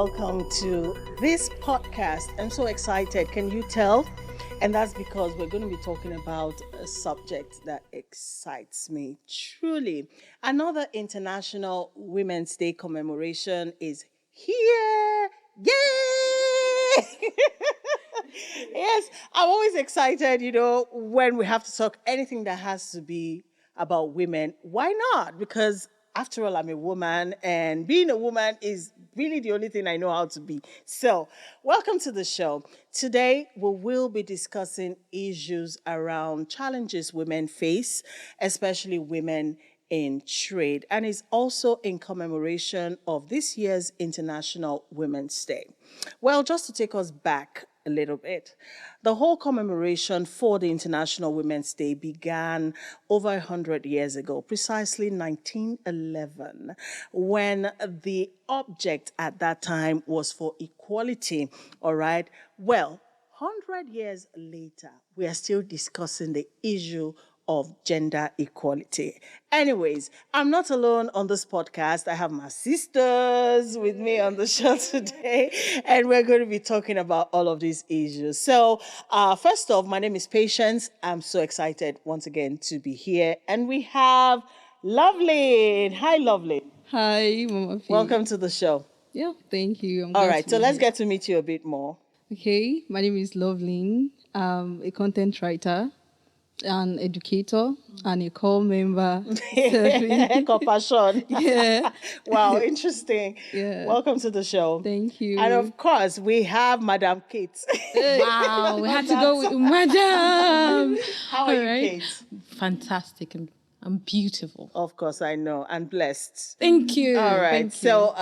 welcome to this podcast. I'm so excited. Can you tell? And that's because we're going to be talking about a subject that excites me truly. Another International Women's Day commemoration is here. Yay! Yes, I'm always excited, when we have to talk anything that has to be about women. Why not? Because after all, I'm a woman, and being a woman is really the only thing I know how to be. So, welcome to the show. Today, we will be discussing issues around challenges women face, especially women in trade. And it's also in commemoration of this year's International Women's Day. Well, just to take us back a little bit. The whole commemoration for the International Women's Day began over 100 years ago, precisely 1911, when the object at that time was for equality, all right? Well, 100 years later, we are still discussing the issue of gender equality. Anyways, I'm not alone on this podcast. I have my sisters with me on the show today, and we're going to be talking about all of these issues. So, first off, my name is Patience. I'm so excited once again to be here. And we have Lovely. Hi, Lovely. Hi, Mama P. Welcome to the show. Yeah, thank you. All right, so let's get to meet you a bit more. Okay, my name is Loveline. I'm a content writer, an educator, and a core member. Compassion. Yeah. Wow, interesting. Yeah. Welcome to the show. Thank you. And of course, we have Madam Kate. Wow, we had to go with Madam. How are you, Kate? Fantastic and beautiful. Of course, I know. And blessed. Thank you. All right. Thank you. So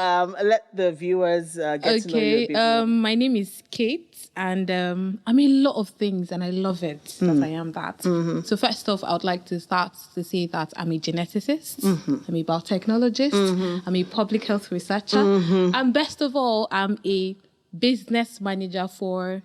let the viewers get to know you a bit more. My name is Kate, and I'm a lot of things, and I love it that I am that. Mm-hmm. So first off, I would like to start to say that I'm a geneticist, I'm a biotechnologist, I'm a public health researcher, and best of all, I'm a business manager for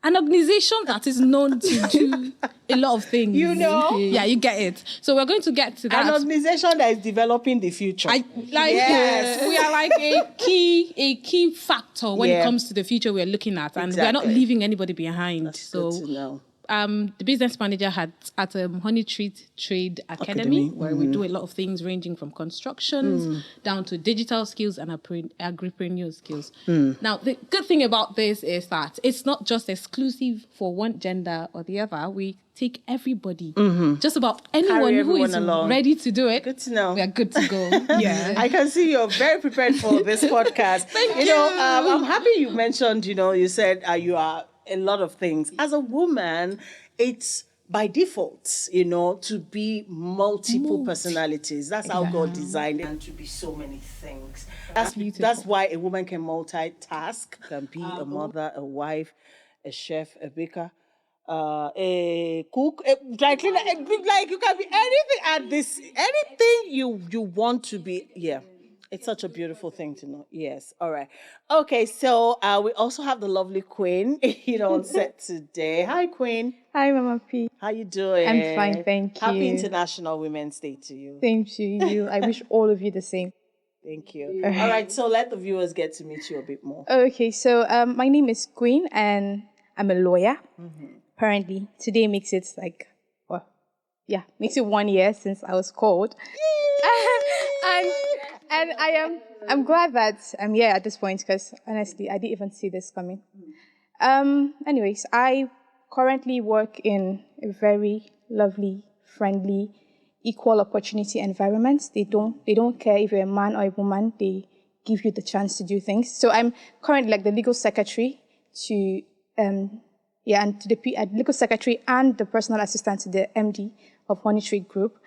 an organization that is known to do a lot of things. You know? Yeah, you get it. So we're going to get to that. An organization that is developing the future. Yes. We are like a key factor when it comes to the future we're looking at, and we're not leaving anybody behind. That's good to know. The business manager had at Honey Trade Academy, where we do a lot of things ranging from constructions down to digital skills and agripreneur skills. Now, the good thing about this is that it's not just exclusive for one gender or the other. We take everybody, just about anyone who is ready to do it. Good to know. We are good to go. Yeah. I can see you're very prepared for this podcast. Thank you. I'm happy you mentioned, you said you are a lot of things. As a woman, it's by default, to be multiple personalities. That's how God designed it, and to be so many things. That's why a woman can multitask, can be a mother, a wife, a chef, a baker, a cook, a dry cleaner, like you can be anything at this, anything you want to be. Yeah. It's such a beautiful thing to know. Yes. All right. Okay. So we also have the lovely Queen, on set today. Hi, Queen. Hi, Mama P. How you doing? I'm fine, thank you. Happy International Women's Day to you. Same to you. I wish all of you the same. Thank you. All right. So let the viewers get to meet you a bit more. Okay. So my name is Queen, and I'm a lawyer. Apparently, today makes it makes it 1 year since I was called. And I'm glad that I'm here at this point, because honestly, I didn't even see this coming. Anyways, I currently work in a very lovely, friendly, equal opportunity environment. They don't care if you're a man or a woman. They give you the chance to do things. So I'm currently like the legal secretary to the legal secretary and the personal assistant to the MD of Honey Trade Group.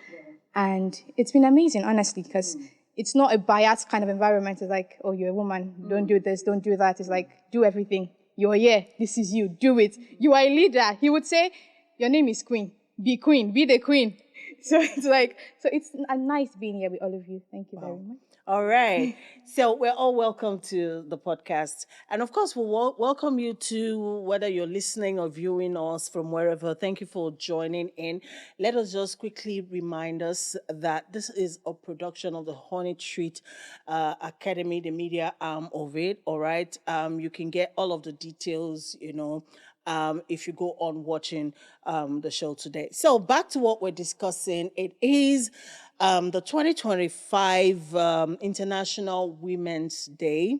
And it's been amazing, honestly, because it's not a biased kind of environment. It's like, oh, you're a woman, don't do this, don't do that. It's like, do everything. You're here, this is you, do it. You are a leader. He would say, your name is Queen, be the queen. So it's nice being here with all of you. Thank you very much. All right. So we're all welcome to the podcast. And of course, we'll welcome you to whether you're listening or viewing us from wherever. Thank you for joining in. Let us just quickly remind us that this is a production of the Honey Treat Academy, the media arm of it. All right. You can get all of the details, if you go on watching the show today. So back to what we're discussing. It is the 2025 International Women's Day.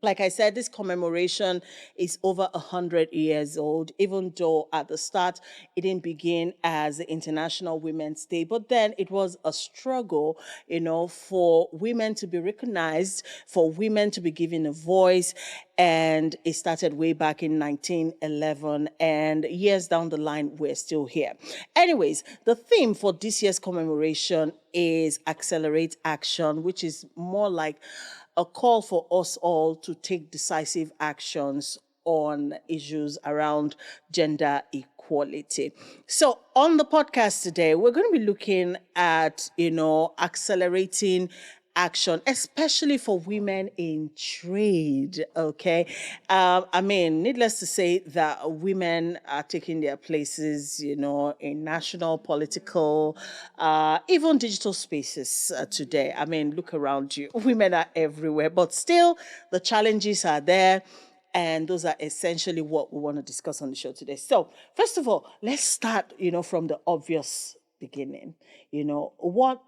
Like I said, this commemoration is over 100 years old, even though at the start it didn't begin as the International Women's Day. But then it was a struggle, for women to be recognized, for women to be given a voice. And it started way back in 1911. And years down the line, we're still here. Anyways, the theme for this year's commemoration is Accelerate Action, which is more like a call for us all to take decisive actions on issues around gender equality. So on the podcast today, we're going to be looking at, accelerating action, especially for women in trade. Okay. Needless to say that women are taking their places, in national, political, even digital spaces today. Look around you. Women are everywhere, but still the challenges are there. And those are essentially what we want to discuss on the show today. So, first of all, let's start, from the obvious beginning. What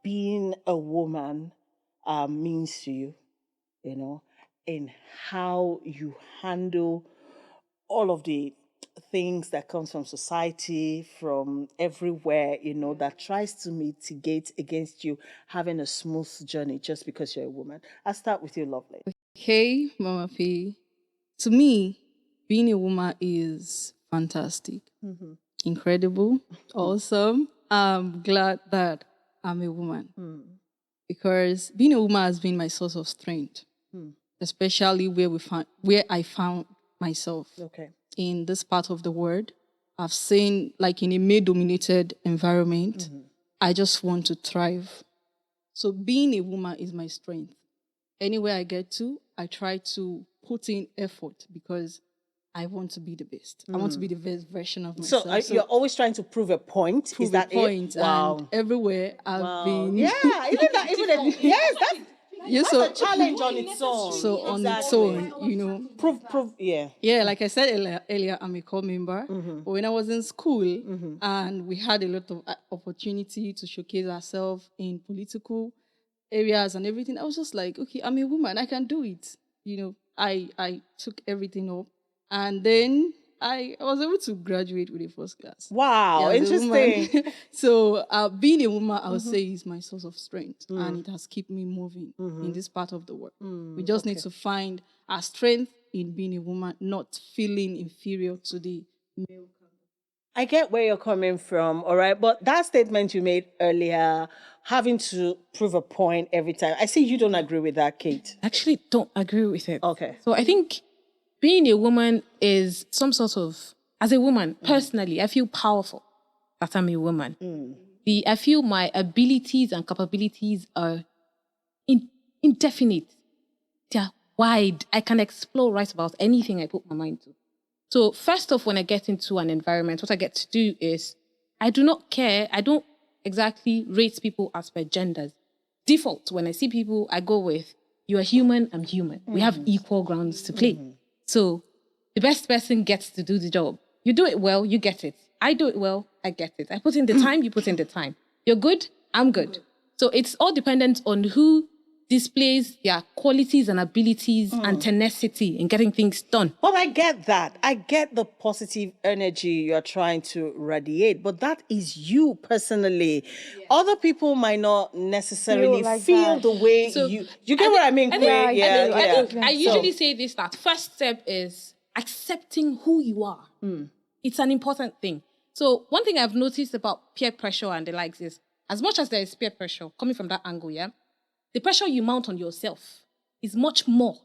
being a woman means to you, in how you handle all of the things that comes from society, from everywhere, that tries to mitigate against you having a smooth journey just because you're a woman. I'll start with you, Lovely. Hey, Mama P. To me, being a woman is fantastic, incredible, awesome. I'm glad that I'm a woman because being a woman has been my source of strength, especially where I found myself. Okay. In this part of the world. I've seen, like, in a male-dominated environment, I just want to thrive. So being a woman is my strength. Anywhere I get to, I try to put in effort because I want to be the best. I want to be the best version of myself. So you're always trying to prove a point. Is that point. it? Wow. And everywhere I've been. Yeah, yes, that's so a challenge on its own. So on its own, Prove, yeah. Yeah, like I said earlier, I'm a core member. But when I was in school and we had a lot of opportunity to showcase ourselves in political areas and everything, I was just like, okay, I'm a woman, I can do it. I took everything up. And then I was able to graduate with a first class. Wow, Yeah, interesting. So being a woman, I would say, is my source of strength. And it has kept me moving in this part of the world. We just need to find our strength in being a woman, not feeling inferior to the male. I get where you're coming from, all right? But that statement you made earlier, having to prove a point every time, I see you don't agree with that, Kate. Actually, don't agree with it. Okay. So I think being a woman is some sort of, as a woman, personally, I feel powerful that I'm a woman. I feel my abilities and capabilities are indefinite. They're wide. I can explore right about anything I put my mind to. So first off, when I get into an environment, what I get to do is I do not care. I don't exactly rate people as per genders. Default, when I see people, I go with, you are human, I'm human. We have equal grounds to play. So the best person gets to do the job. You do it well, you get it. I do it well, I get it. I put in the time, you put in the time. You're good, I'm good. So it's all dependent on who displays their qualities and abilities and tenacity in getting things done. Well, I get that. I get the positive energy you're trying to radiate, but that is you personally. Yeah. Other people might not necessarily feel the way you get what I mean? I usually say this, that first step is accepting who you are. It's an important thing. So one thing I've noticed about peer pressure and the likes is, as much as there is peer pressure coming from that angle, the pressure you mount on yourself is much more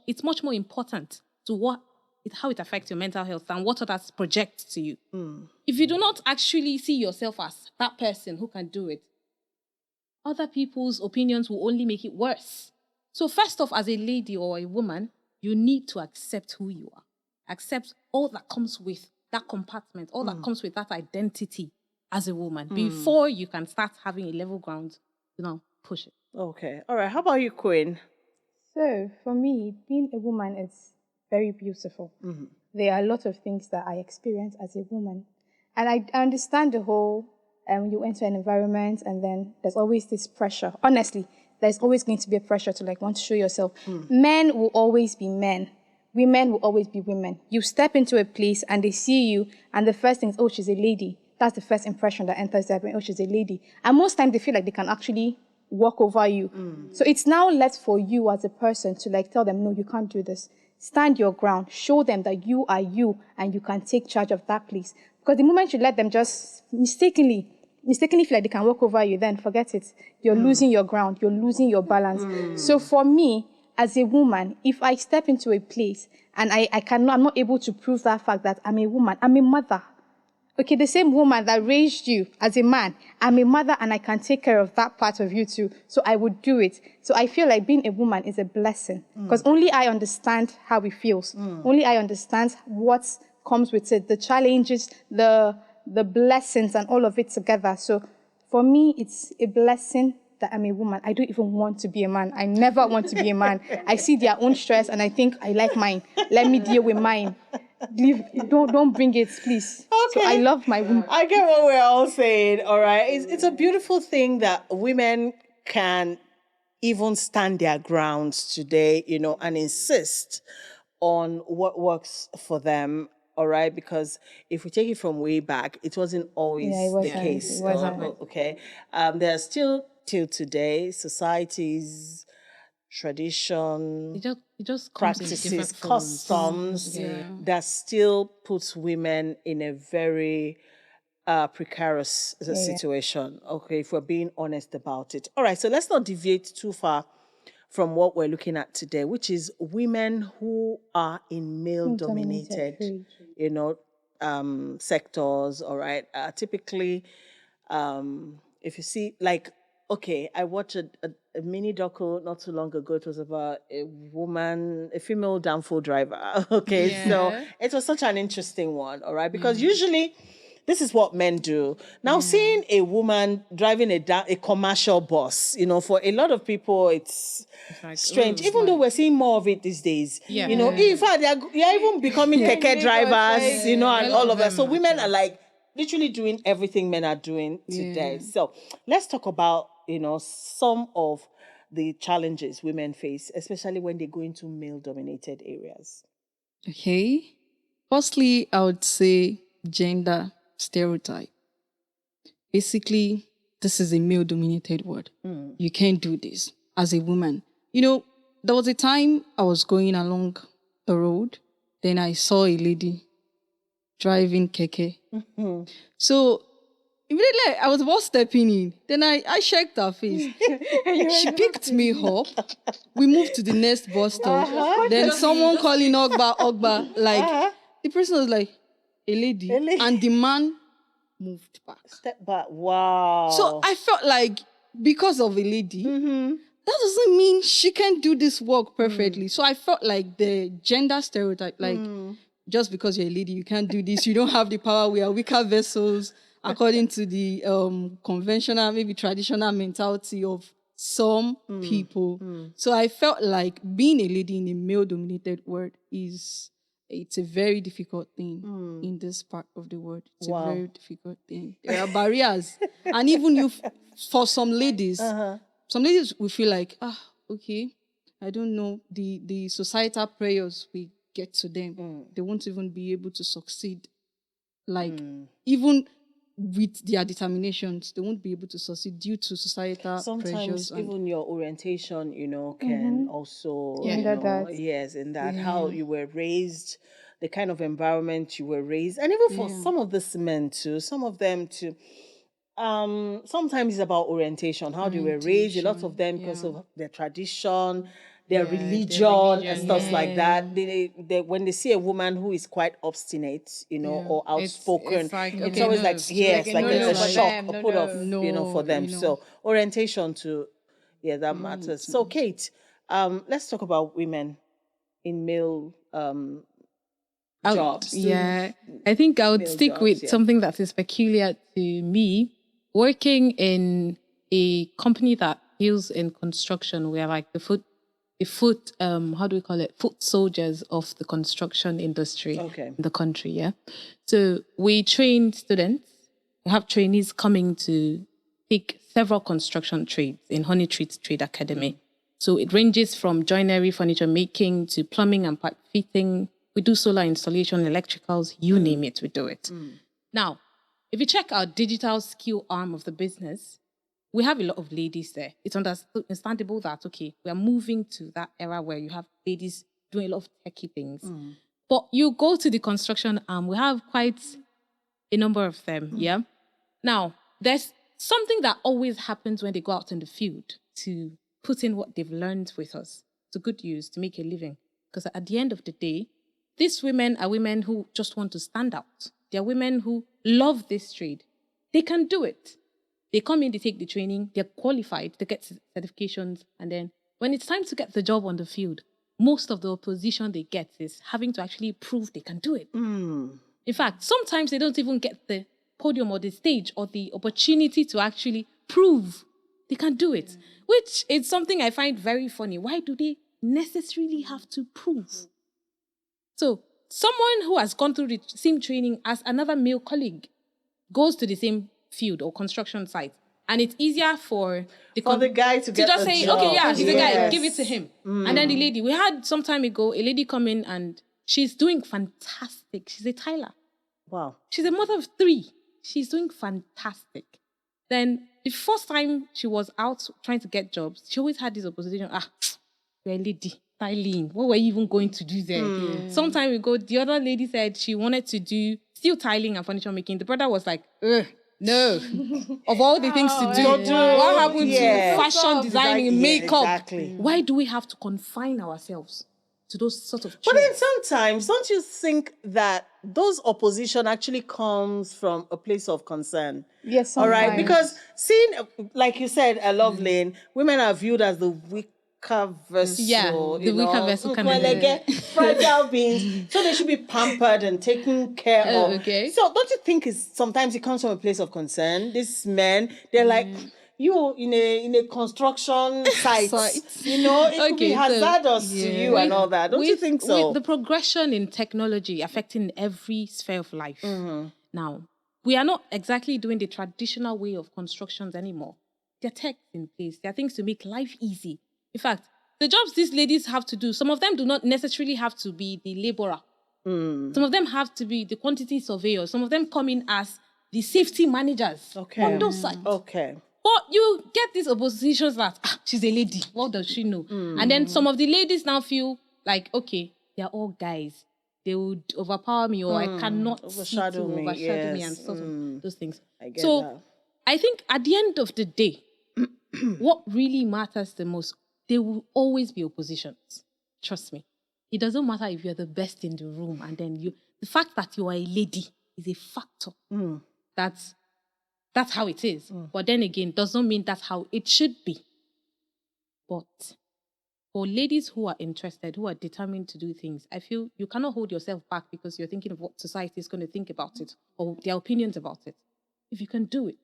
important to how it affects your mental health and what others project to you. If you do not actually see yourself as that person who can do it, other people's opinions will only make it worse. So first off, as a lady or a woman, you need to accept who you are. Accept all that comes with that compartment, all that comes with that identity as a woman before you can start having a level ground, push it. Okay. All right. How about you, Queen? So for me, being a woman is very beautiful. There are a lot of things that I experience as a woman. And I understand the whole, you enter an environment and then there's always this pressure. Honestly, there's always going to be a pressure to like want to show yourself. Men will always be men. Women will always be women. You step into a place and they see you and the first thing is, oh, she's a lady. That's the first impression that enters their brain. Oh, she's a lady. And most times they feel like they can actually walk over you. So it's now left for you as a person to like tell them, no, you can't do this. Stand your ground. Show them that you are you and you can take charge of that place. Because the moment you let them just mistakenly feel like they can walk over you, then forget it. You're losing your ground. You're losing your balance. So for me, as a woman, if I step into a place and I'm not able to prove that fact that I'm a woman, I'm a mother. Okay, the same woman that raised you as a man, I'm a mother and I can take care of that part of you too. So I would do it. So I feel like being a woman is a blessing because only I understand how it feels. Only I understand what comes with it, the challenges, the blessings and all of it together. So for me, it's a blessing that I'm a woman. I don't even want to be a man. I never want to be a man. I see their own stress and I think I like mine. Let me deal with mine. Don't bring it, please. Okay. So I love my woman. I get what we're all saying. All right. It's a beautiful thing that women can even stand their grounds today, and insist on what works for them. All right. Because if we take it from way back, it wasn't always the case. It wasn't. Okay. There are still till today societies, tradition, It just comes in practices, different forms. customs that still puts women in a very precarious situation. Okay, if we're being honest about it. All right, so let's not deviate too far from what we're looking at today, which is women who are in male-dominated, sectors. All right, typically, if you see, like, okay, I watched a mini doco not too long ago. It was about a female downfall driver. Okay, so it was such an interesting one. All right, because usually this is what men do. Now, seeing a woman driving a commercial bus, for a lot of people, it's like, strange. Even though we're seeing more of it these days. Yeah. In fact, they're even becoming keke drivers, and all of that. So women are like literally doing everything men are doing today. So let's talk about, some of the challenges women face, especially when they go into male-dominated areas. Okay. Firstly, I would say gender stereotype. Basically, this is a male-dominated word. You can't do this as a woman. There was a time I was going along the road, then I saw a lady driving keke. So immediately I was about stepping in. Then I checked her face. She picked me up. We moved to the next bus stop. Then someone calling Ogba. Like the person was like, a lady. And the man moved back. Step back. Wow. So I felt like because of a lady, that doesn't mean she can do this work perfectly. So I felt like the gender stereotype, like just because you're a lady, you can't do this. You don't have the power. We are weaker vessels, according to the conventional, maybe traditional mentality of some people. So I felt like being a lady in a male-dominated world it's a very difficult thing in this part of the world. It's a very difficult thing. There are barriers. And even for some ladies will feel like, okay, I don't know, the societal prayers we get to them, they won't even be able to succeed. Like, even with their determinations, they won't be able to succeed due to societal pressures. Sometimes even your orientation, can also, yes, in that how you were raised, the kind of environment you were raised, and even for some of these men too, some of them too. Sometimes it's about orientation, how they were raised. A lot of them because of their tradition, their Yeah, their religion and religion, stuff like yeah. that. They when they see a woman who is quite obstinate, Yeah. or outspoken, It's like, it's okay, always no. like, yes, Like a like No, a like, shock, them, a no, put off, no, for them. So orientation to, yeah, that matters. So Kate, let's talk about women in male jobs. Yeah, I think I would Male stick jobs, with yeah. something that is peculiar to me. Working in a company that deals in construction, we're like how do we call it? Foot soldiers of the construction industry Okay. in the country. Yeah. So we train students. We have trainees coming to take several construction trades in Honey Trade Academy. So it ranges from joinery, furniture making to plumbing and pipe fitting. We do solar installation, electricals, you name it, we do it. Now, if you check our digital skill arm of the business, we have a lot of ladies there. It's understandable that, okay, we are moving to that era where you have ladies doing a lot of techie things. But you go to the construction arm, we have quite a number of them, yeah? Now, there's something that always happens when they go out in the field to put in what they've learned with us to good use, to make a living. Because at the end of the day, these women are women who just want to stand out. They're women who love this trade. They can do it. They come in, they take the training, they're qualified, they get certifications, and then when it's time to get the job on the field, most of the opposition they get is having to actually prove they can do it. In fact, sometimes they don't even get the podium or the stage or the opportunity to actually prove they can do it, which is something I find very funny. Why do they necessarily have to prove? So someone who has gone through the same training as another male colleague goes to the same field or construction site, and it's easier for the guy to get just the say, job. okay, yeah, he's a guy, Yes. give it to him. And then the lady, we had some time ago, a lady come in and she's doing fantastic. She's a Tyler. Wow. She's a mother of 3. She's doing fantastic. Then the first time she was out trying to get jobs, she always had this opposition. You're a lady, tiling. What were you even going to do there? Some time ago, the other lady said she wanted to do still tiling and furniture making. The brother was like, no. Of all the things to do, what happened to fashion designing, makeup? Exactly. Why do we have to confine ourselves to those sort of But trades? then sometimes, don't you think that those opposition actually comes from a place of concern? Yes, All right, sometimes. because seeing, like you said, a love lane, women are viewed as the weaker vessel. Yeah, the weaker vessel kind of Like get fragile beings, so they should be pampered and taken care of. Okay. So don't you think sometimes it comes from a place of concern? These men, they're like, you in a construction site, it could be hazardous to you and all that. Don't you think so? With the progression in technology affecting every sphere of life, now, we are not exactly doing the traditional way of constructions anymore. There are tech in place. There are things to make life easy. In fact, the jobs these ladies have to do, some of them do not necessarily have to be the laborer. Some of them have to be the quantity surveyors. Some of them come in as the safety managers on those sites. Okay. But you get these oppositions that, she's a lady. What does she know? And then some of the ladies now feel like, okay, they're all guys. They would overpower me, or I cannot overshadow me and sort of those things. I get that. I think at the end of the day, what really matters the most, there will always be oppositions. Trust me. It doesn't matter if you're the best in the room, and then the fact that you are a lady is a factor. That's how it is. But then again, doesn't mean that's how it should be. But for ladies who are interested, who are determined to do things, I feel you cannot hold yourself back because you're thinking of what society is going to think about it or their opinions about it. If you can do it,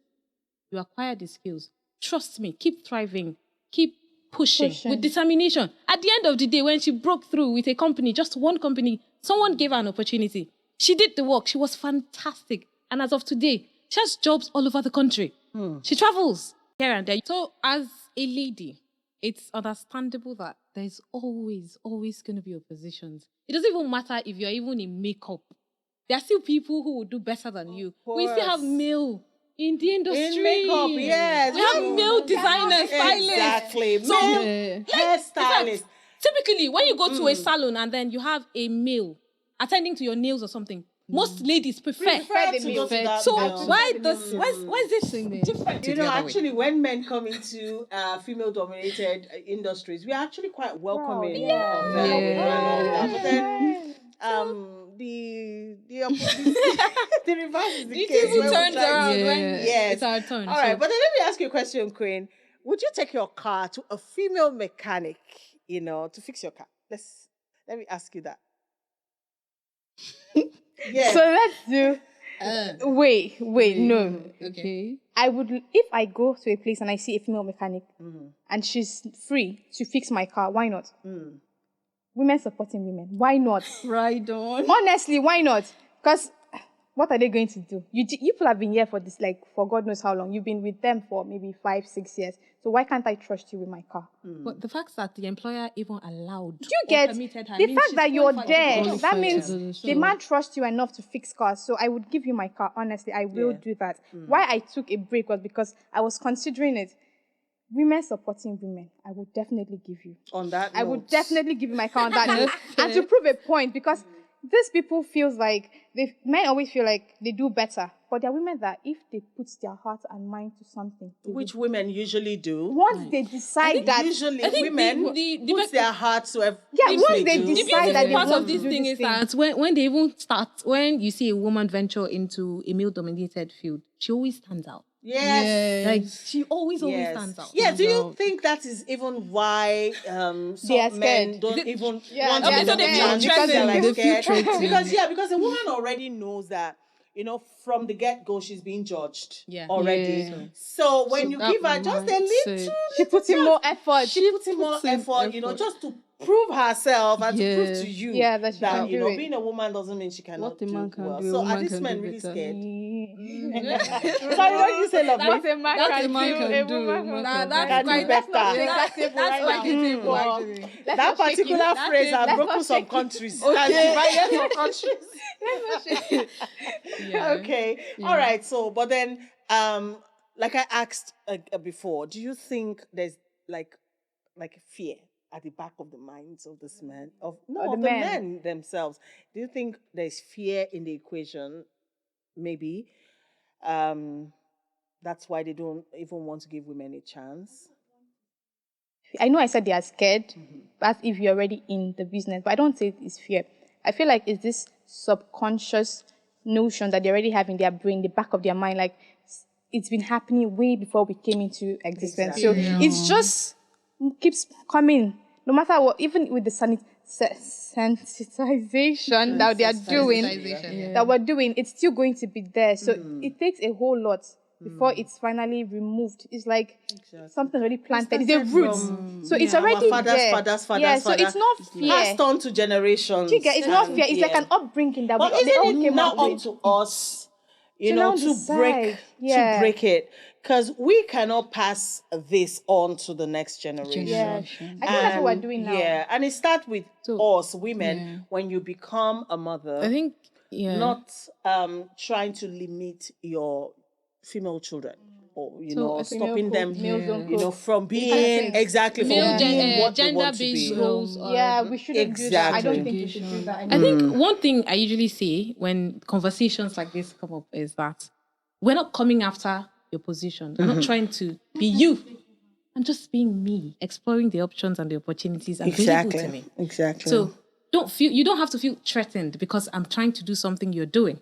you acquire the skills. Trust me, keep thriving, keep pushing with determination. At the end of the day, when she broke through with a company, just one company, someone gave her an opportunity. She did the work. She was fantastic. And as of today, she has jobs all over the country. She travels here and there. So as a lady, it's understandable that there's always going to be oppositions. It doesn't even matter if you're even in makeup. There are still people who will do better than you. We still have male in the industry. In makeup, yes. We have male designers, stylists. Exactly. So, hairstylists. Typically, when you go to a salon and then you have a male attending to your nails or something, Most ladies prefer. Prefer the to meal. go to that So meal. why is this different? You the know, other way? actually, when men come into female-dominated industries, we are actually quite welcoming of them, Yeah. you know, and all of that. But then, the reverse is the It case. even when we turns try to- around when Yes. it's our turn. All right, but then let me ask you a question, Queen. Would you take your car to a female mechanic, you know, to fix your car? Let me ask you that. Yeah. So let's do. Wait, no. Okay. I would, if I go to a place and I see a female mechanic and she's free to fix my car, why not? Women supporting women, why not? Right on. Honestly, why not? Because what are they going to do? You people have been here for this, like, for God knows how long. You've been with them for maybe 5-6 years. So why can't I trust you with my car? But the fact that the employer even allowed Do you get the fact that you're there? That means the man trusts you enough to fix cars. So I would give you my car. Honestly, I will do that. Why I took a break was because I was considering it. Women supporting women, I would definitely give you. On that I note. would definitely give you my car on that note. And to prove a point, because these people feels like men always feel like they do better, but there are women that if they put their heart and mind to something, they Which will. women usually do. Once they decide that, Usually think women the put their hearts to yeah, once they do. decide that they part want of to this do thing this is thing, that when they even start, when you see a woman venture into a male-dominated field, she always stands out. Yes. Like she always stands out. Yeah, do you think that is even why some are men scared. don't even Yeah, want they to are take the scared chance because they're they like feel scared? threatened. Because the woman already knows that, you know, from the get-go she's being judged already. Yeah. So when you that give her just a little, mindset. she puts in more effort. she puts in more effort, you know, just to prove herself and to prove to Yes. you Yeah, that she can you do know, it. being a woman doesn't mean she cannot What a do man can well. do, a So are woman these can men do really better. scared? Sorry, what did you say, lovely? What a man That's can a man do, can a do, woman a man can can do. Can do better. That's That's simple, actually. That particular phrase has broken some countries. Has divided some countries. Okay. All right. So, but then, like I asked before, do you think there's like fear at the back of the minds of this men, of the the men. men themselves? Do you think there's fear in the equation? Maybe. That's why they don't even want to give women a chance. I know I said they are scared, but if you're already in the business, but I don't say it's fear. I feel like it's this subconscious notion that they already have in their brain, the back of their mind, like it's been happening way before we came into existence. Exactly. So it's just keeps coming, no matter what, even with the sensitization that they are doing, that we're doing, it's still going to be there. So it takes a whole lot before it's finally removed. It's like something already planted. It's a root. So it's already our there. fathers, So it's not fear. passed on to generations. It's not fear. It's like an upbringing that But they all isn't it came now out up with. to us, you To know, now to decide. break it? Because we cannot pass this on to the next generation. Yeah. I think that's what we're doing now. Yeah, and it starts with So, us women when you become a mother. I think Not trying to limit your female children or stopping them from being exactly from being what they want to gender-based be. roles. We shouldn't do that. I don't Exactly. think we should do that I anymore. think one thing I usually say when conversations like this come up is that we're not coming after your position. I'm not trying to be you. I'm just being me, exploring the options and the opportunities available to me. Exactly. So you don't have to feel threatened because I'm trying to do something you're doing.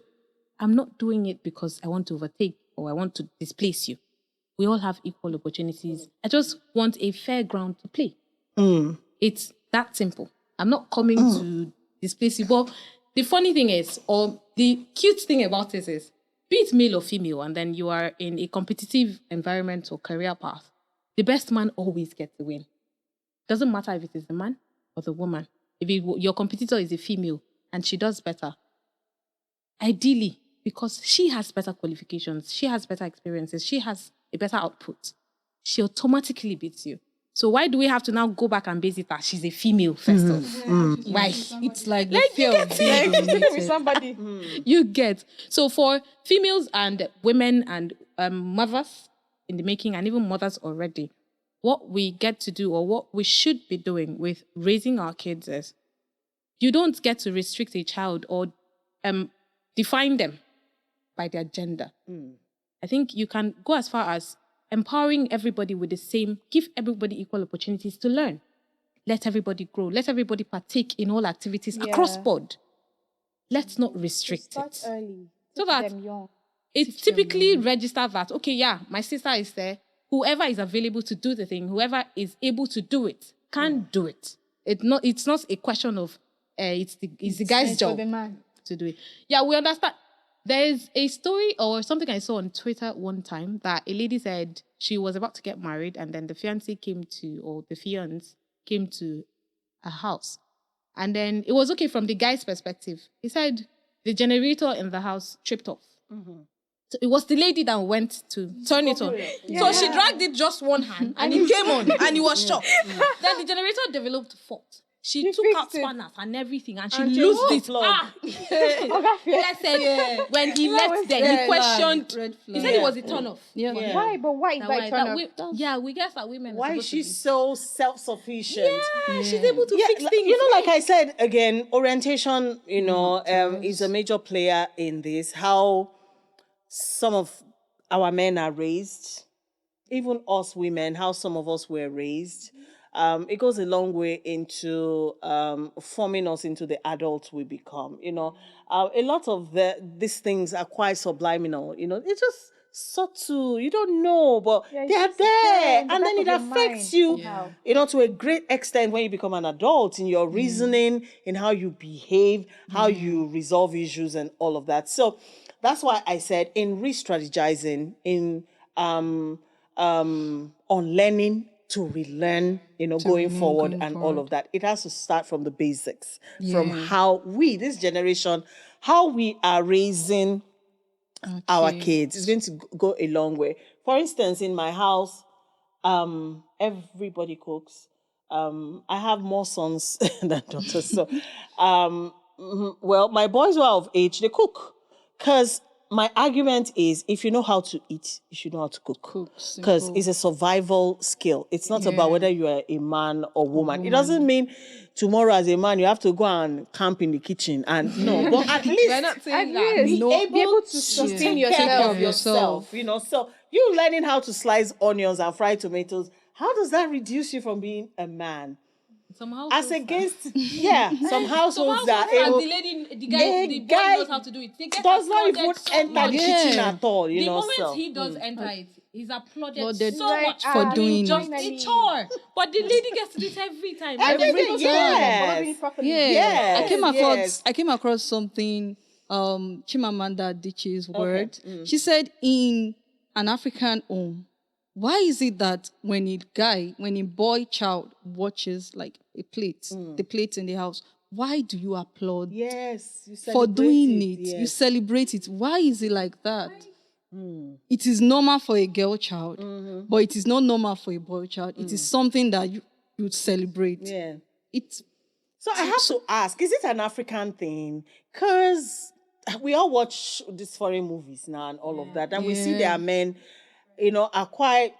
I'm not doing it because I want to overtake or I want to displace you. We all have equal opportunities. I just want a fair ground to play. It's that simple. I'm not coming to displace you. But the funny thing is, or the cute thing about this is, be it male or female, and then you are in a competitive environment or career path, the best man always gets the win. Doesn't matter if it is the man or the woman. If your competitor is a female and she does better, ideally, because she has better qualifications, she has better experiences, she has a better output, she automatically beats you. So why do we have to now go back and base it that she's a female first off? Why? It's like the fear of being With dominated. somebody. You get. So for females and women and mothers in the making and even mothers already, what we get to do or what we should be doing with raising our kids is you don't get to restrict a child or define them by their gender. I think you can go as far as empowering everybody with the same, give everybody equal opportunities to learn. Let everybody grow. Let everybody partake in all activities across board. Let's not restrict Start it. early. So Teach that them young. it typically registers that, okay, yeah, my sister is there. Whoever is available to do the thing, whoever is able to do it, can do it. It's not a question of it's the guy's For job the man. to do it. Yeah, we understand. There's a story or something I saw on Twitter one time that a lady said she was about to get married and then the fiancé came to a house. And then it was okay from the guy's perspective. He said the generator in the house tripped off. So it was the lady that went to turn it on. So she dragged it just one hand and it came on and he was shocked. Then the generator developed fault. She took out fixed it. spanners and everything and she loosed it. Let's say when he left there, he questioned. Red He flag. said it was a turn off. Yeah. Why? But why is that turn off? We guess that women. Why is she so self-sufficient? Yeah, she's able to fix things. You know, like I said, again, orientation, is a major player in this. How some of our men are raised, even us women, how some of us were raised. It goes a long way into forming us into the adults we become. A lot of these things are quite subliminal. It's just subtle. You don't know, but they are just there, in the and then back it of your affects mind you. somehow. To a great extent when you become an adult in your reasoning, in how you behave, how you resolve issues, and all of that. So that's why I said in re-strategizing, in on learning to relearn, going forward and all of that. It has to start from the basics, from how this generation, how we are raising our kids. It's going to go a long way. For instance, in my house, everybody cooks. I have more sons than daughters. So, my boys who are of age, they cook. Because my argument is, if you know how to eat, you should know how to cook. Because it's a survival skill. It's not about whether you are a man or woman. It doesn't mean tomorrow as a man you have to go and camp in the kitchen. And no, but at least We're not saying At least be able to sustain take care yourself. of yourself. So you learning how to slice onions and fry tomatoes, how does that reduce you from being a man? Some households As against, some households that the boy knows how to do it. They get does not applauded even so enter much. the kitchen at all, The so. moment he does enter it, he's applauded Applauded so much for doing just it. a chore. But the lady gets to do it every time. Everything, yes. Yeah. Yes. I came across something, Chimamanda Adichie's word. She said, in an African home, why is it that when a boy child watches like a plate, the plates in the house, why do you applaud Yes, you for doing it? Yes. You celebrate it. Why is it like that? It is normal for a girl child, but it is not normal for a boy child. It is something that you celebrate. Yeah. It's So I have to ask, is it an African thing? Because we all watch these foreign movies now and all of that, and we see their men, are quite,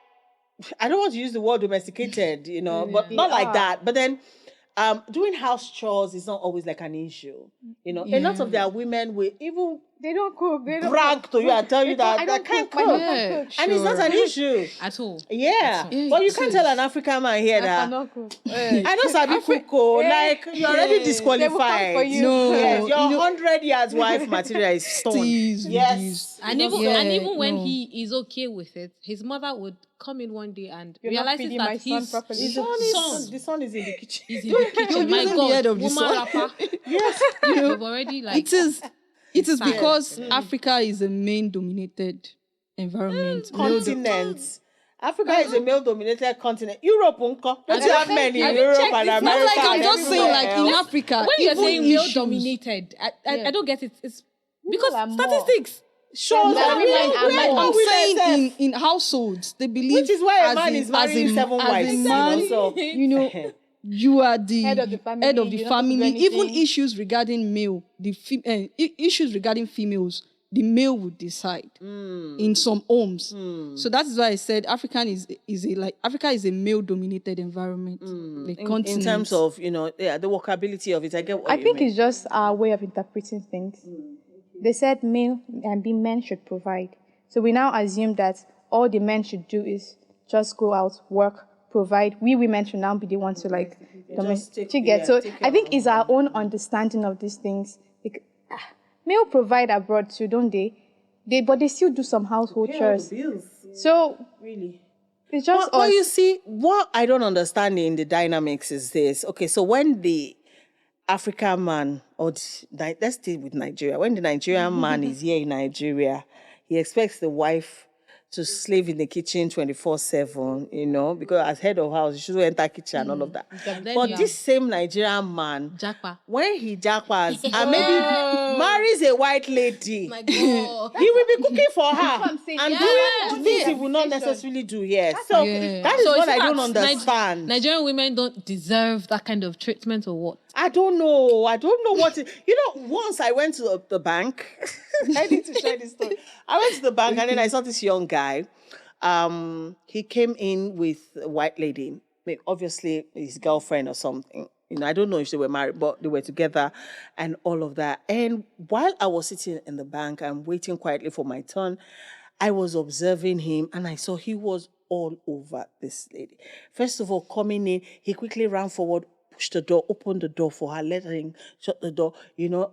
I don't want to use the word domesticated, but not like that. But then doing house chores is not always like an issue. A lot of their women will even They don't cook. They don't brag cook. to you and tell you that I they don't can't cook. My cook. husband cooks. And it's not an issue. At all. Yeah. Yeah, But you it can't is. tell an African man here I that cannot cook. I know Sabi Kuko, like you're already disqualified. for you. No. Yes, your You know- 100 years wife material is stoned. Tease, Yes. And even, Yeah, and even when no. he is okay with it, his mother would come in one day and You're not realizes feeding my that son his properly. son The son is in the kitchen. is in the kitchen. My using the God, head of the woman son. rapper. Yes. You've already like It is Sad. because Africa is a male-dominated environment. Continent. Africa is a male-dominated continent. Europe, unko. Don't you have men in have you Europe checked and this? America? Not like I'm and just saying, like everywhere in else? Africa, when you're even saying male issues- dominated, I don't get it. It's because are more. statistics. Shows That women are more. I'm saying saying in households, they believe which is why a as man in- is marrying as a- 7 as wives. a man, So you are the Head of the family, head of the you're not supposed to do family. Even anything. issues regarding issues regarding females, the male would decide in some homes. So that is why I said Africa is a male-dominated environment. The in continent. terms of the workability of it, I get what I you think mean. it's just our way of interpreting things. They said men should provide. So we now assume that all the men should do is just go out, work, provide. We women should now be the ones to like domestic. So I think it's our own understanding of these things. Like, male provide abroad too, don't they? But they still do some household chores. So Really. it's just Well, us. you see, what I don't understand in the dynamics is this. Okay, so when the African man, let's stay with Nigeria, when the Nigerian man is here in Nigeria, he expects the wife to slave in the kitchen 24/7, because as head of house, you should enter kitchen and all of that. But this same Nigerian man, Jackpa. when he jackpas and maybe marries a white lady, My God. he will be cooking for her I'm saying. and Yes. doing things he will not necessarily do here. So that is what I don't understand. Nigerian women don't deserve that kind of treatment or what? I don't know what once I went to the bank. I need to share this story. I went to the bank and then I saw this young guy. He came in with a white lady, obviously his girlfriend or something. I don't know if they were married, but they were together and all of that. And while I was sitting in the bank and waiting quietly for my turn, I was observing him and I saw he was all over this lady. First of all, coming in, he quickly ran forward, pushed the door, opened the door for her, let her shut the door,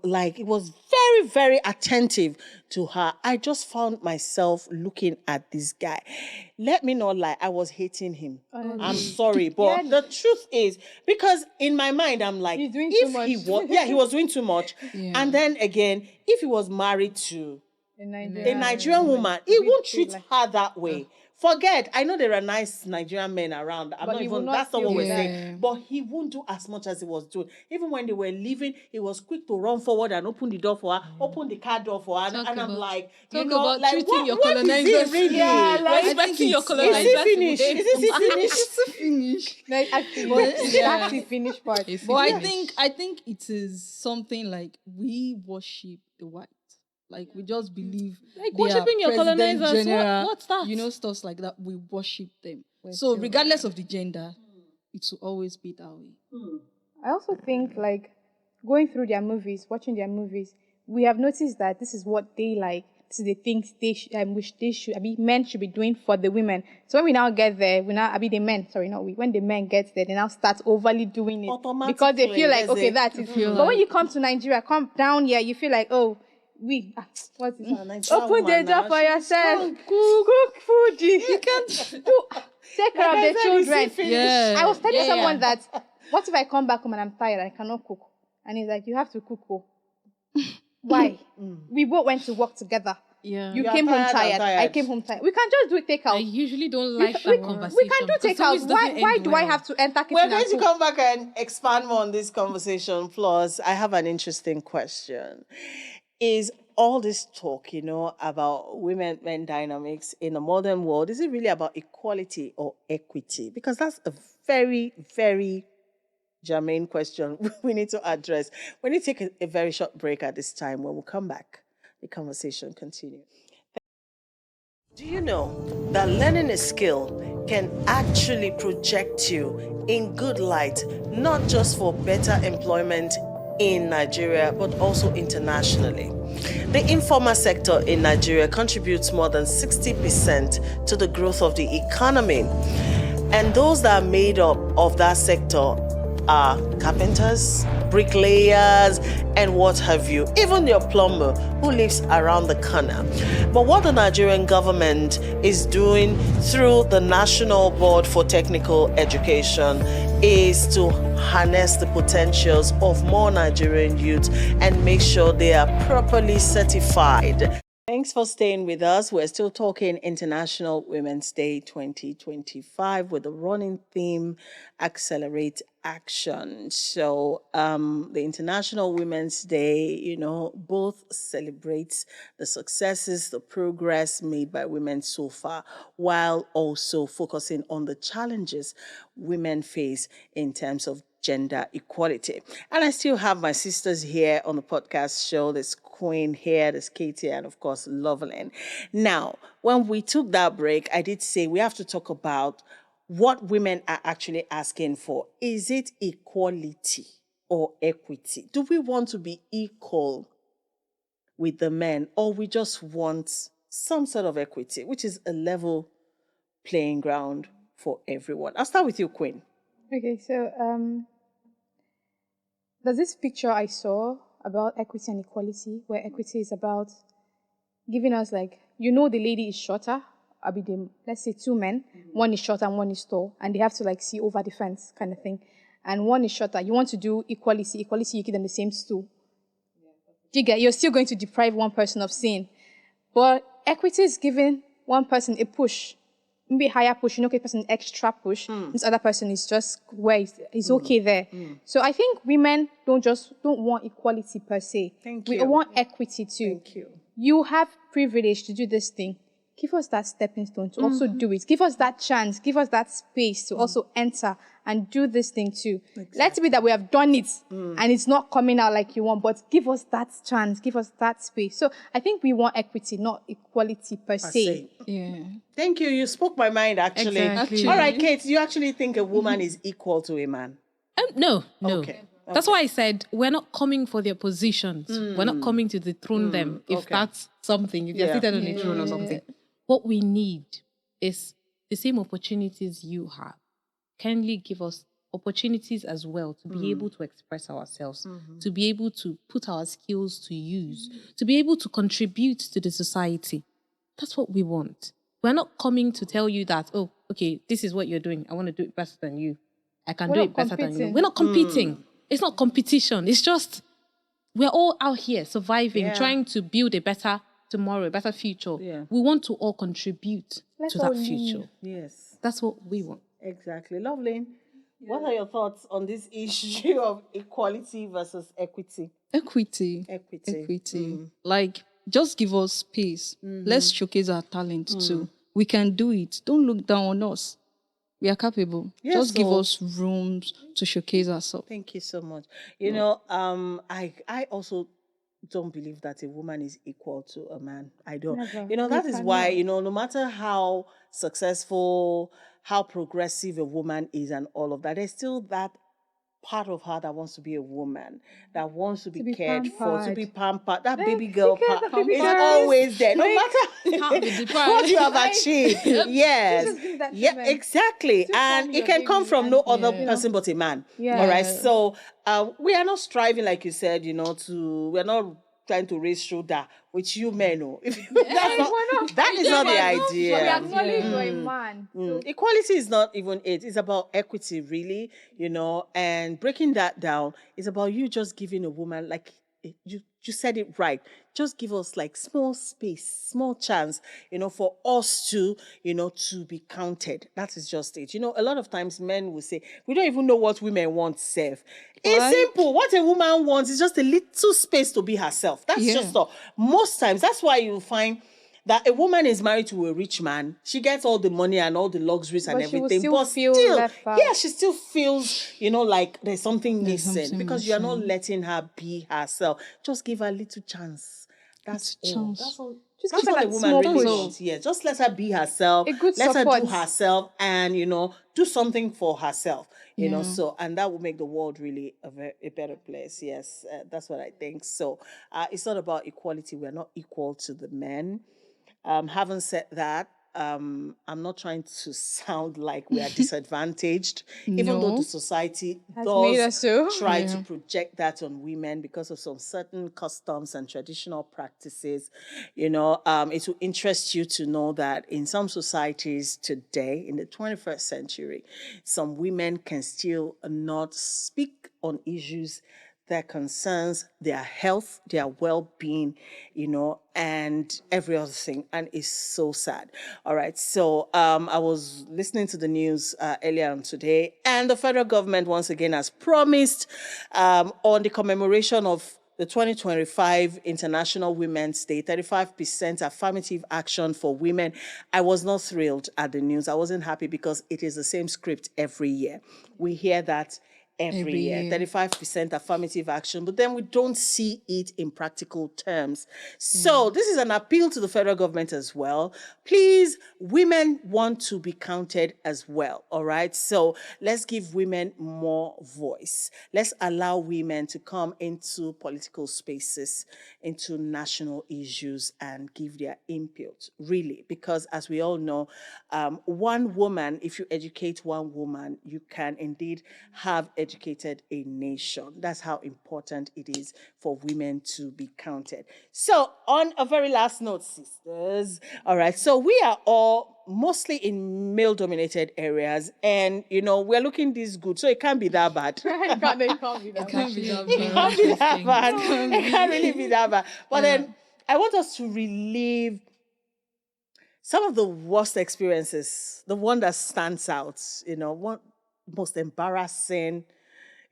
like it was very, very attentive to her. I just found myself looking at this guy. Let me not lie, I was hating him. I'm sorry, but the truth is, because in my mind, I'm like, He's doing too much. he was doing too much. And then again, if he was married to a Nigerian woman, he won't treat her that way. Forget, I know there are nice Nigerian men around. That's not what we're saying. But he won't do as much as he was doing. Even when they were leaving, he was quick to run forward and open the door for her, open the car door for her. And I'm like, about like, treating your what is colonizers. it really? Respecting your colonizers. Is it finished? It's finished. That's the finished part. But I think it is something like we worship the white. Like we just believe Like they are worshiping your President colonizers. General, What's that? Stuff like that. We worship them. So regardless of the gender, it will always be that way. I also think like going through their movies, watching their movies, we have noticed that this is what they like. This is the things men should be doing for the women. So when we now get there, when the men get there, they now start overly doing it because they feel like, okay, that's it. But when you come to Nigeria, come down here, you feel like, oh, open the door for yourself. Cook food. You can take care of the children. Yeah. I was telling someone that, what if I come back home and I'm tired, I cannot cook? And he's like, you have to cook. Why? We both went to work together. Yeah. You came home tired. I came home tired. We can just do takeout. I usually don't like that conversation. We can do takeout. Why do I have to enter kitchen? We're going to come back and expand more on this conversation. Plus, I have an interesting question. Is all this talk, about women-men dynamics in the modern world, is it really about equality or equity? Because that's a very, very germane question we need to address. We need to take a very short break at this time. When we come back, the conversation continues. Do you know that learning a skill can actually project you in good light, not just for better employment in Nigeria, but also internationally? The informal sector in Nigeria contributes more than 60% to the growth of the economy. And those that are made up of that sector are carpenters, bricklayers, and what have you, even your plumber who lives around the corner. But what the Nigerian government is doing through the National Board for Technical Education is to harness the potentials of more Nigerian youths and make sure they are properly certified. Thanks for staying with us. We're still talking International Women's Day 2025 with the running theme, Accelerate Action. So the International Women's Day, both celebrates the successes, the progress made by women so far, while also focusing on the challenges women face in terms of gender equality. And I still have my sisters here on the podcast show. There's Queen here, there's Katie, and of course, Lovelyn. Now, when we took that break, I did say we have to talk about what women are actually asking for. Is it equality or equity? Do we want to be equal with the men, or we just want some sort of equity, which is a level playing ground for everyone. I'll start with you, Queen. Okay, so there's this picture I saw about equity and equality, where equity is about giving us, like, the lady is shorter. Let's say two men, one is shorter and one is tall, and they have to like see over the fence kind of thing. And one is shorter. You want to do equality, you give them the same stool. You're still going to deprive one person of seeing. But equity is giving one person a push, maybe a higher push, okay, person extra push. This other person is just where he's okay there. So I think women don't want equality per se. We want equity too. Thank you. You have privilege to do this thing. Give us that stepping stone to also do it. Give us that chance. Give us that space to also enter and do this thing too. Exactly. Let's be that we have done it and it's not coming out like you want, but give us that chance. Give us that space. So I think we want equity, not equality per se. Yeah. Thank you. You spoke my mind, actually. Exactly. All right, Kate, do you actually think a woman is equal to a man? No. Okay. That's why I said we're not coming for their positions. We're not coming to dethrone them, if that's something, if you're seated on a throne or something. What we need is the same opportunities you have. Kindly give us opportunities as well to be able to express ourselves, to be able to put our skills to use, to be able to contribute to the society. That's what we want. We're not coming to tell you that, oh, okay, this is what you're doing. I want to do it better than you. I can do it better than you. We're not competing. It's not competition. It's just we're all out here surviving, trying to build a better tomorrow, a better future. Yeah. We want to all contribute to that future. Yes. That's what we want. Exactly. Lovely. What are your thoughts on this issue of equality versus equity? Equity. Like, just give us space. Let's showcase our talent too. We can do it. Don't look down on us. We are capable. Yes, just give us rooms to showcase ourselves. Thank you so much. You know, I also don't believe that a woman is equal to a man. I don't. Never. You know, that is why, no matter how successful, how progressive a woman is and all of that, there's still that part of her that wants to be a woman, that wants to be cared for, to be pampered. That baby girl part is always there. No matter what you have achieved. Yes. Yeah, exactly. And it can come from no other person but a man. Yeah. All right. So we are not striving, like you said, we're not trying to raise shoulder with you men. That is not the idea. We acknowledge you're a man. Equality is not even it. It's about equity, really, and breaking that down is about you just giving a woman, like you said it right. Just give us like small space, small chance, for us to be counted. That is just it. A lot of times men will say, we don't even know what women want, self. It's simple. What a woman wants is just a little space to be herself. That's just all. Most times, that's why you find that a woman is married to a rich man. She gets all the money and all the luxuries and everything. But still, she still feels, like there's something missing because you are not letting her be herself. Just give her a little chance. That's all. That's all. That's what a woman really wants. Yeah, just let her be herself. Let her do herself and, do something for herself. And that will make the world really a better place. Yes, that's what I think. So it's not about equality. We're not equal to the men. Having said that, I'm not trying to sound like we are disadvantaged, even though the society does try to project that on women because of some certain customs and traditional practices. It will interest you to know that in some societies today, in the 21st century, some women can still not speak on issues that concerns their health, their well-being, and every other thing. And it's so sad. All right. So I was listening to the news earlier on today, and the federal government once again has promised on the commemoration of the 2025 International Women's Day, 35% affirmative action for women. I was not thrilled at the news. I wasn't happy because it is the same script every year. We hear that every year. 35% affirmative action, but then we don't see it in practical terms. So this is an appeal to the federal government as well. Please, women want to be counted as well, all right? So let's give women more voice. Let's allow women to come into political spaces, into national issues, and give their input, really, because as we all know, one woman, if you educate one woman, you can indeed have educated a nation. That's how important it is for women to be counted. So on a very last note, sisters, all right, so we are all mostly in male-dominated areas, and we're looking this good, so it can't be that bad. It can't be that. It can't be that bad. It can't really be that bad. But then I want us to relive some of the worst experiences, the one that stands out, one most embarrassing,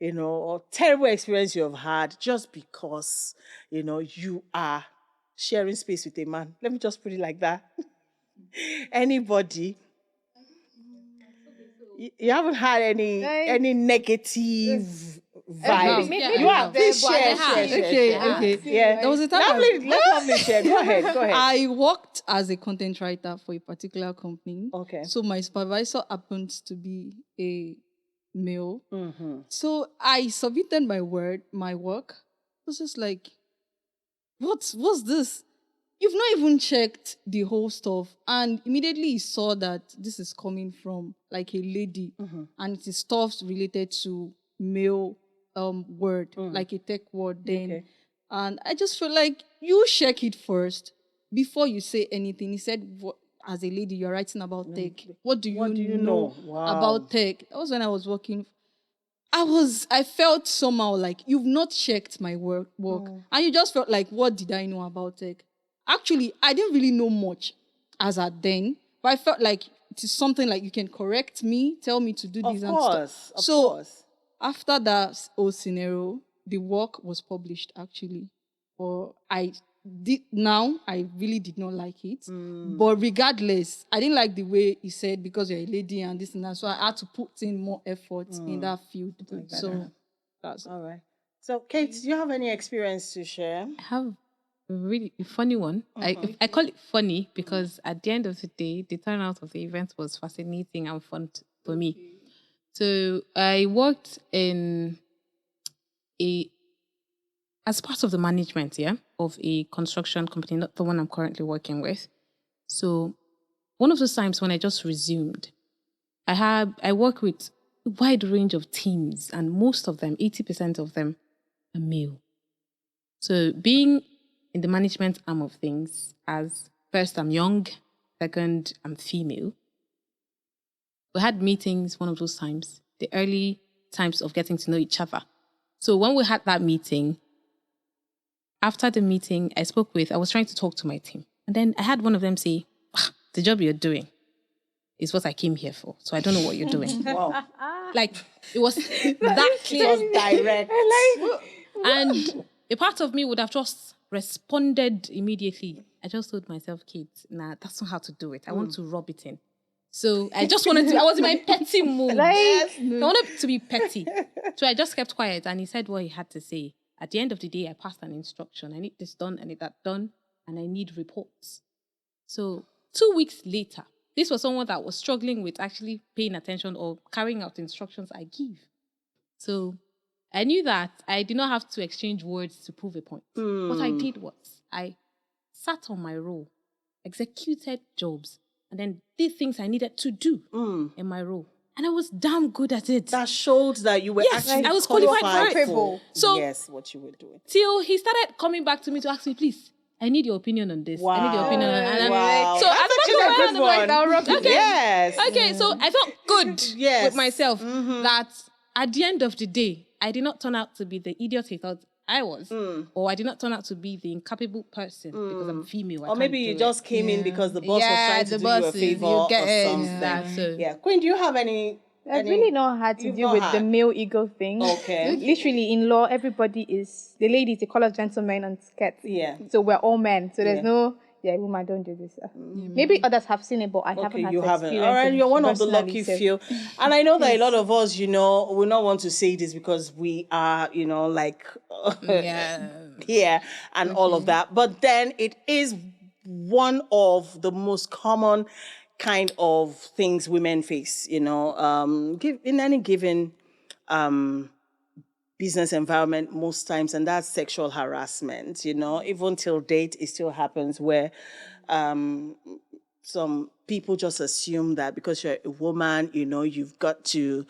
or terrible experience you have had just because, you are sharing space with a man. Let me just put it like that. Anybody? You haven't had any negative vibes. You have. Please share. Okay. Yeah. There was a time Lovely share. Go ahead. I worked as a content writer for a particular company. Okay. So my supervisor happens to be a male. Mm-hmm. So I submitted my work. It was just like, what's this? You've not even checked the whole stuff. And immediately he saw that this is coming from like a lady, and it is stuff related to male word, like a tech word then. Okay. And I just feel like you check it first before you say anything. He said, as a lady, you're writing about tech. What do you know about tech? That was when I was working. I felt somehow like you've not checked my work. And you just felt like, what did I know about tech? Actually, I didn't really know much as at then, but I felt like it is something like you can correct me, tell me to do this and stuff. Of course. After that whole scenario, the work was published actually. Or I really did not like it. But regardless, I didn't like the way he said because you're a lady and this and that. So I had to put in more effort in that field. So that's all right. So Kate, do you have any experience to share? I have a really funny one. I call it funny because at the end of the day, the turnout of the event was fascinating and fun for me. So I worked as part of the management, of a construction company, not the one I'm currently working with. So one of those times when I just resumed, I work with a wide range of teams, and most of them, 80% of them, are male. So being in the management arm of things, as first I'm young, second I'm female. We had meetings one of those times, the early times of getting to know each other. So when we had that meeting, after the meeting, I was trying to talk to my team. And then I had one of them say, the job you're doing is what I came here for. So I don't know what you're doing. Wow. Like, it was that clear. It was direct. And a part of me would have just responded immediately. I just told myself, Kate, nah, that's not how to do it. I want to rub it in. So I just wanted to, I was in my petty mood. I wanted to be petty. So I just kept quiet and he said what he had to say. At the end of the day, I passed an instruction. I need this done, I need that done, and I need reports. So 2 weeks later, this was someone that was struggling with actually paying attention or carrying out instructions I give. So I knew that I did not have to exchange words to prove a point. What I did was I sat on my role, executed jobs, and then did things I needed to do in my role. And I was damn good at it. That showed that you were actually I was qualified for it. So what you were doing. Till he started coming back to me to ask me, please, I need your opinion on this. Wow. I need your opinion on that. Wow. So that's actually a good one. Okay. Yes. Okay, so I felt good with myself that at the end of the day, I did not turn out to be the idiot he thought I was, or I did not turn out to be the incapable person because I'm female. Or maybe you just came in because the boss was trying to do you a favor or something. Yeah. Queen, do you have any? I've really not had to deal with the male ego thing. Okay. Literally, in law, everybody is, the ladies, they call us gentlemen and skirts. Yeah. So we're all men. So there's no, yeah, woman, don't do this. Maybe others have seen it, but I haven't Okay, had you to haven't. experience All right, it you're one of the personally, lucky so- few. And I know that a lot of us, we not want to say this because we are, like Yeah. here and all of that. But then it is one of the most common kind of things women face, give in any given business environment most times, and that's sexual harassment. Even till date it still happens where some people just assume that because you're a woman, you've got to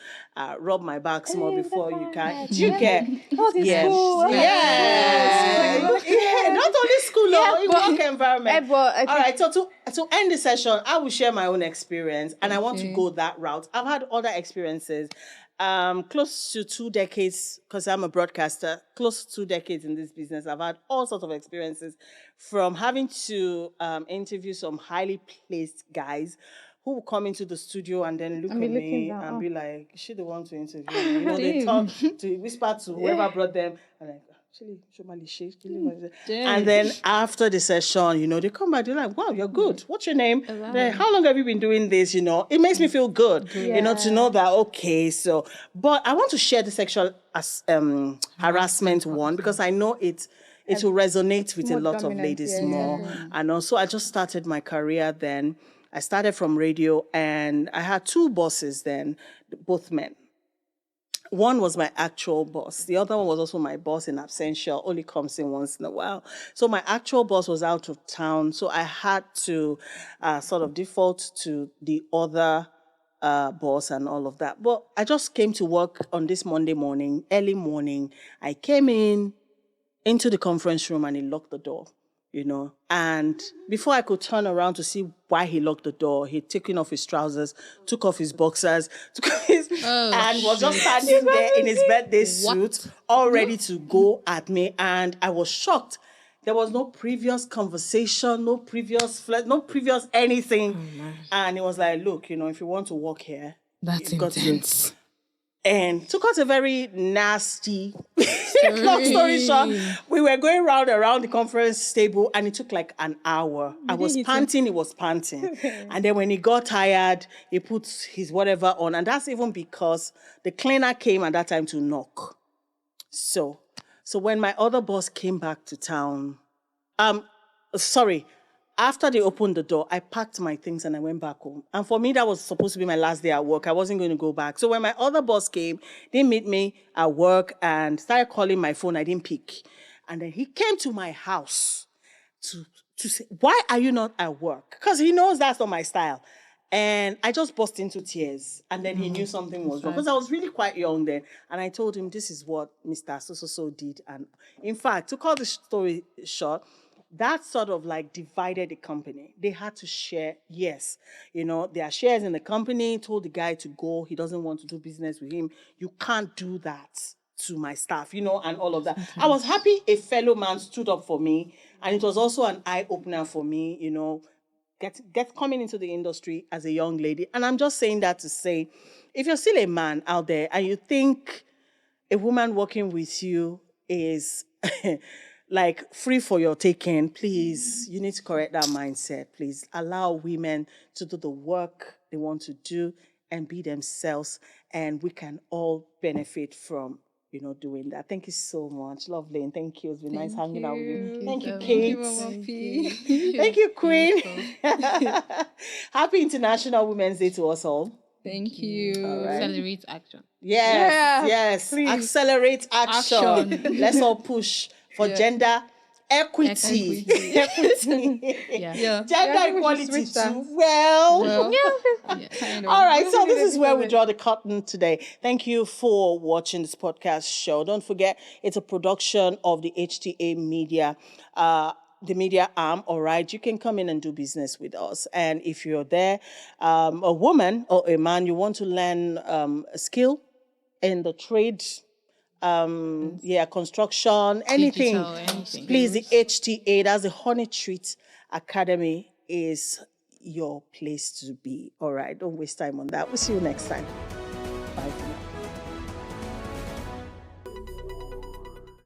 rub my back small before you can. Do you get? Oh, this Yeah. school. Yeah. Not only school, in work environment. But I All right, so to end the session, I will share my own experience, and I want to Okay. go that route. I've had other experiences. Close to 2 decades, because I'm a broadcaster, close to 2 decades in this business. I've had all sorts of experiences, from having to interview some highly placed guys who will come into the studio and then look at be looking me down, and oh. be like, "Is she the one to interview me?" They Damn. talk to whisper to whoever brought them, and like, actually, Shomali, Damn. and then after the session, they come back, they're like, "Wow, you're good. What's your name? They're like, how long have you been doing this?" It makes me feel good, to know that, okay, so, but I want to share the sexual harassment one, because I know it will resonate with a more lot of dominant, ladies yeah. more. And also, I just started my career then. I started from radio, and I had 2 bosses then, both men. One was my actual boss. The other one was also my boss in absentia, only comes in once in a while. So my actual boss was out of town, so I had to sort of default to the other boss and all of that. But I just came to work on this Monday morning, early morning. I came into the conference room and he locked the door, And before I could turn around to see why he locked the door, he'd taken off his trousers, took off his boxers, and was just standing there in his birthday suit, all ready to go at me. And I was shocked. There was no previous conversation, no previous flirt, no previous anything. And he was like, "Look, if you want to work here, That's you've got to." intense. And took us a very nasty, long story short, we were going round around the conference table and it took like an hour. I was panting, he was panting. And then when he got tired, he put his whatever on. And that's even because the cleaner came at that time to knock. So when my other boss came back to town, after they opened the door, I packed my things and I went back home. And for me, that was supposed to be my last day at work. I wasn't going to go back. So when my other boss came, they met me at work and started calling my phone. I didn't pick. And then he came to my house to say, "Why are you not at work?" Because he knows that's not my style. And I just burst into tears. And then he knew something was wrong. Because I was really quite young then. And I told him, "This is what Mr. So did." And in fact, to cut the story short, that sort of like divided the company. They had to share, yes, their shares in the company, told the guy to go. He doesn't want to do business with him. You can't do that to my staff, and all of that. I was happy a fellow man stood up for me. And it was also an eye-opener for me, get coming into the industry as a young lady. And I'm just saying that to say, if you're still a man out there and you think a woman working with you is like free for your taking, please, you need to correct that mindset. Please allow women to do the work they want to do and be themselves, and we can all benefit from doing that. Thank you so much. Lovely, and thank you. It's been nice hanging out with you. Thank you, Kate. Mama P. Thank you, Queen. Happy International Women's Day to us all. Thank you. All right. Accelerate action. Yes. please. Accelerate action. Let's all push for gender equity. Yeah. Gender I think we should equality switch that. too. Well. Kind of. All right, so this is where we draw the curtain today. Thank you for watching this podcast show. Don't forget, it's a production of the HTA Media, the media arm. All right, you can come in and do business with us. And if you're there, a woman or a man, you want to learn a skill in the trade, construction, anything. Digital, anything. Please, the HTA, that's the Honey Treat Academy, is your place to be. All right, don't waste time on that. We'll see you next time.